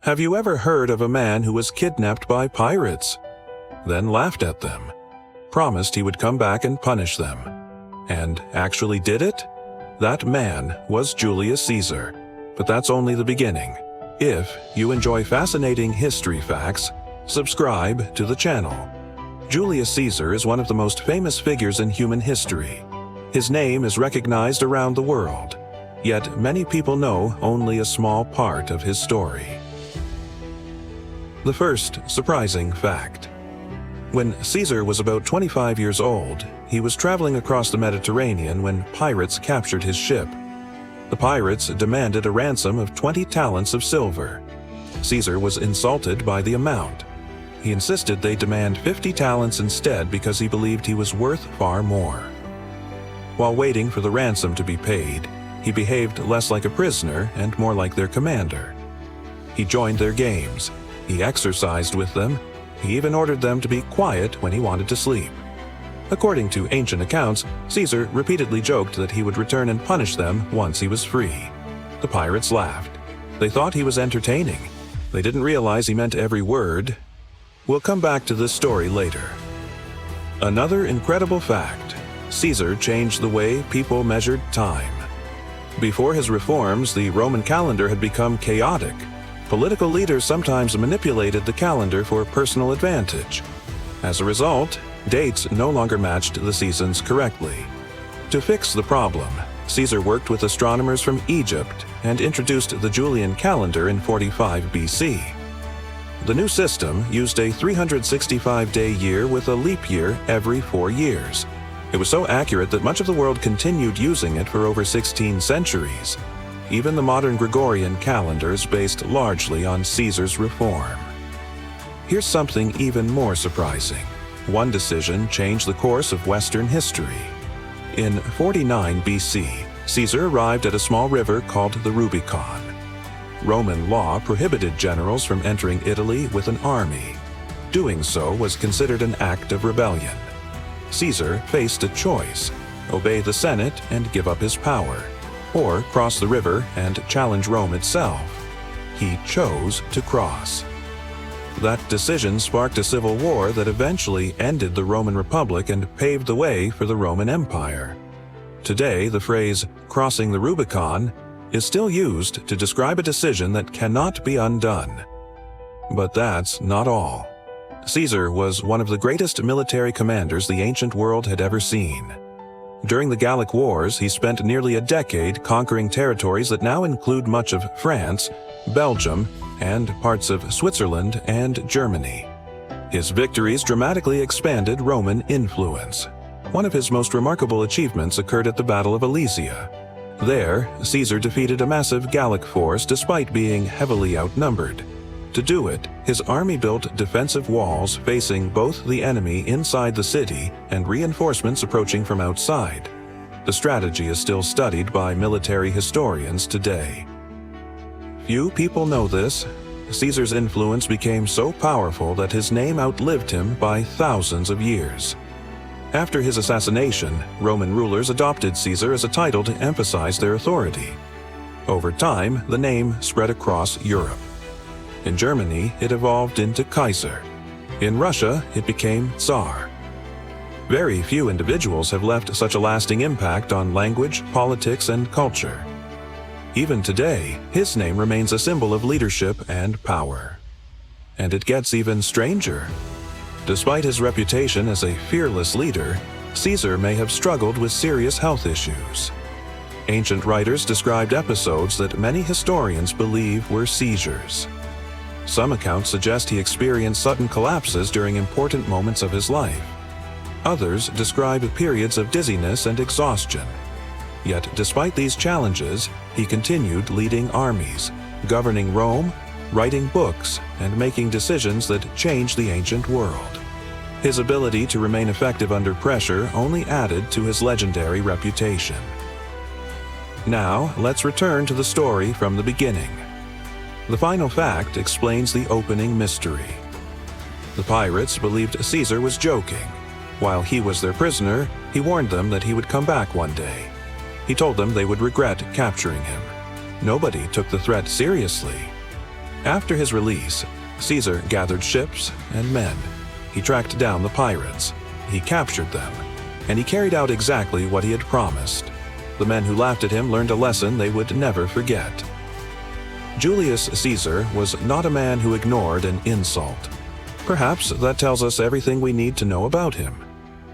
Have you ever heard of a man who was kidnapped by pirates, then laughed at them, promised he would come back and punish them, and actually did it? That man was Julius Caesar. But that's only the beginning. If you enjoy fascinating history facts, subscribe to the channel. Julius Caesar is one of the most famous figures in human history. His name is recognized around the world, yet many people know only a small part of his story. The first surprising fact. When Caesar was about 25 years old, he was traveling across the Mediterranean when pirates captured his ship. The pirates demanded a ransom of 20 talents of silver. Caesar was insulted by the amount. He insisted they demand 50 talents instead because he believed he was worth far more. While waiting for the ransom to be paid, he behaved less like a prisoner and more like their commander. He joined their games. He exercised with them. He even ordered them to be quiet when he wanted to sleep. According to ancient accounts, Caesar repeatedly joked that he would return and punish them once he was free. The pirates laughed. They thought he was entertaining. They didn't realize he meant every word. We'll come back to this story later. Another incredible fact: Caesar changed the way people measured time. Before his reforms, the Roman calendar had become chaotic. Political leaders sometimes manipulated the calendar for personal advantage. As a result, dates no longer matched the seasons correctly. To fix the problem, Caesar worked with astronomers from Egypt and introduced the Julian Calendar in 45 BC. The new system used a 365-day year with a leap year every 4 years. It was so accurate that much of the world continued using it for over 16 centuries. Even the modern Gregorian calendar is based largely on Caesar's reform. Here's something even more surprising. One decision changed the course of Western history. In 49 BC, Caesar arrived at a small river called the Rubicon. Roman law prohibited generals from entering Italy with an army. Doing so was considered an act of rebellion. Caesar faced a choice: obey the Senate and give up his power, or cross the river and challenge Rome itself. He chose to cross. That decision sparked a civil war that eventually ended the Roman Republic and paved the way for the Roman Empire. Today, the phrase "crossing the Rubicon" is still used to describe a decision that cannot be undone. But that's not all. Caesar was one of the greatest military commanders the ancient world had ever seen. During the Gallic Wars, he spent nearly a decade conquering territories that now include much of France, Belgium, and parts of Switzerland and Germany. His victories dramatically expanded Roman influence. One of his most remarkable achievements occurred at the Battle of Alesia. There, Caesar defeated a massive Gallic force despite being heavily outnumbered. To do it, his army built defensive walls facing both the enemy inside the city and reinforcements approaching from outside. The strategy is still studied by military historians today. Few people know this. Caesar's influence became so powerful that his name outlived him by thousands of years. After his assassination, Roman rulers adopted Caesar as a title to emphasize their authority. Over time, the name spread across Europe. In Germany, it evolved into Kaiser. In Russia, it became Tsar. Very few individuals have left such a lasting impact on language, politics, and culture. Even today, his name remains a symbol of leadership and power. And it gets even stranger. Despite his reputation as a fearless leader, Caesar may have struggled with serious health issues. Ancient writers described episodes that many historians believe were seizures. Some accounts suggest he experienced sudden collapses during important moments of his life. Others describe periods of dizziness and exhaustion. Yet, despite these challenges, he continued leading armies, governing Rome, writing books, and making decisions that changed the ancient world. His ability to remain effective under pressure only added to his legendary reputation. Now, let's return to the story from the beginning. The final fact explains the opening mystery. The pirates believed Caesar was joking. While he was their prisoner, he warned them that he would come back one day. He told them they would regret capturing him. Nobody took the threat seriously. After his release, Caesar gathered ships and men. He tracked down the pirates. He captured them, and he carried out exactly what he had promised. The men who laughed at him learned a lesson they would never forget. Julius Caesar was not a man who ignored an insult. Perhaps that tells us everything we need to know about him.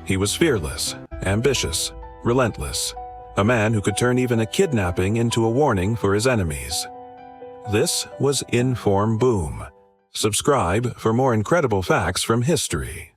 He was fearless, ambitious, relentless, a man who could turn even a kidnapping into a warning for his enemies. This was Informboom. Subscribe for more incredible facts from history.